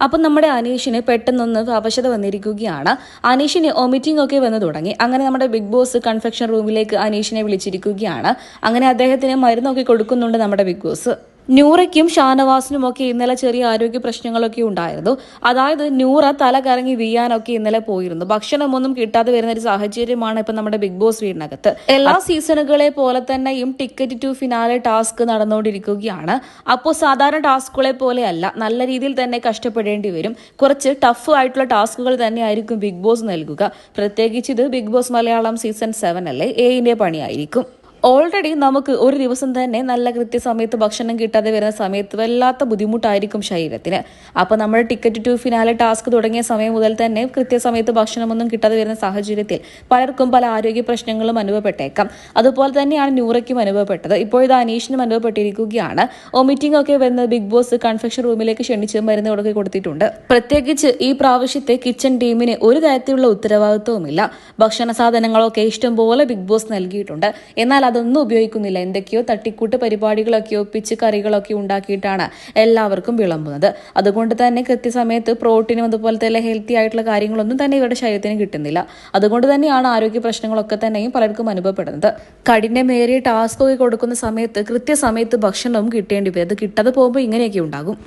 അപ്പം നമ്മുടെ അനീഷിന് പെട്ടെന്നൊന്ന് അവശത വന്നിരിക്കുകയാണ്. അനീഷിന് വൊമിറ്റിംഗ് ഒക്കെ വന്നു തുടങ്ങി. അങ്ങനെ നമ്മുടെ ബിഗ് ബോസ് കൺഫെക്ഷൻ റൂമിലേക്ക് അനീഷിനെ വിളിച്ചിരിക്കുകയാണ്. അങ്ങനെ അദ്ദേഹത്തിന് മരുന്നൊക്കെ കൊടുക്കുന്നുണ്ട് നമ്മുടെ ബിഗ് ബോസ്. നൂറയ്ക്കും ഷാനവാസിനും ഒക്കെ ഇന്നലെ ചെറിയ ആരോഗ്യ പ്രശ്നങ്ങളൊക്കെ ഉണ്ടായിരുന്നു. അതായത് നൂറ തല കറങ്ങി വീഴാനൊക്കെ ഇന്നലെ പോയിരുന്നു. ഭക്ഷണമൊന്നും കിട്ടാതെ വരുന്ന ഒരു സാഹചര്യമാണ് ഇപ്പൊ നമ്മുടെ ബിഗ് ബോസ് വീടിനകത്ത്. എല്ലാ സീസണുകളെ പോലെ തന്നെയും ടിക്കറ്റ് ടു ഫിനാലെ ടാസ്ക് നടന്നുകൊണ്ടിരിക്കുകയാണ്. അപ്പോൾ സാധാരണ ടാസ്കുകളെ പോലെയല്ല, നല്ല രീതിയിൽ തന്നെ കഷ്ടപ്പെടേണ്ടി വരും. കുറച്ച് ടഫ് ആയിട്ടുള്ള ടാസ്കുകൾ തന്നെയായിരിക്കും ബിഗ് ബോസ് നൽകുക. പ്രത്യേകിച്ച് ഇത് ബിഗ് ബോസ് മലയാളം സീസൺ 7 അല്ലേ, എന്റെ പണിയായിരിക്കും. ഓൾറെഡി നമുക്ക് ഒരു ദിവസം തന്നെ നല്ല കൃത്യസമയത്ത് ഭക്ഷണം കിട്ടാതെ വരുന്ന സമയത്ത് വല്ലാത്ത ബുദ്ധിമുട്ടായിരിക്കും ശരീരത്തിന്. അപ്പോൾ നമ്മൾ ടിക്കറ്റ് ടു ഫിനാലെ ടാസ്ക് തുടങ്ങിയ സമയം മുതൽ തന്നെ കൃത്യസമയത്ത് ഭക്ഷണമൊന്നും കിട്ടാതെ വരുന്ന സാഹചര്യത്തിൽ പലർക്കും പല ആരോഗ്യ പ്രശ്നങ്ങളും അനുഭവപ്പെട്ടേക്കാം. അതുപോലെ തന്നെയാണ് നൂറയ്ക്കും അനുഭവപ്പെട്ടത്. ഇപ്പോൾ ഇത് അനീഷിനും അനുഭവപ്പെട്ടിരിക്കുകയാണ്. വൊമിറ്റിംഗ് ഒക്കെ വരുന്ന ബിഗ് ബോസ് കൺഫെക്ഷൻ റൂമിലേക്ക് ക്ഷണിച്ച് മരുന്നുകളൊക്കെ കൊടുത്തിട്ടുണ്ട്. പ്രത്യേകിച്ച് ഈ പ്രാവശ്യത്തെ കിച്ചൺ ടീമിന് ഒരു തരത്തിലുള്ള ഉത്തരവാദിത്വവുമില്ല. ഭക്ഷണ സാധനങ്ങളൊക്കെ ഇഷ്ടംപോലെ ബിഗ് ബോസ് നൽകിയിട്ടുണ്ട്. എന്നാൽ അതൊന്നും ഉപയോഗിക്കുന്നില്ല. എന്തൊക്കെയോ തട്ടിക്കൂട്ട് പരിപാടികളൊക്കെ ഒപ്പിച്ച് കറികളൊക്കെ ഉണ്ടാക്കിയിട്ടാണ് എല്ലാവർക്കും വിളമ്പുന്നത്. അതുകൊണ്ട് തന്നെ കൃത്യസമയത്ത് പ്രോട്ടീനും അതുപോലെ തന്നെ ഹെൽത്തി ആയിട്ടുള്ള കാര്യങ്ങളൊന്നും തന്നെ ഇവരുടെ ശരീരത്തിന് കിട്ടുന്നില്ല. അതുകൊണ്ട് തന്നെയാണ് ആരോഗ്യ പ്രശ്നങ്ങളൊക്കെ തന്നെയും പലർക്കും അനുഭവപ്പെടുന്നത്. കഠിനമേറിയ ടാസ്ക് കൊടുക്കുന്ന സമയത്ത് കൃത്യസമയത്ത് ഭക്ഷണവും കിട്ടേണ്ടി വരും. അത് കിട്ടാതെ പോകുമ്പോൾ ഇങ്ങനെയൊക്കെ ഉണ്ടാകും.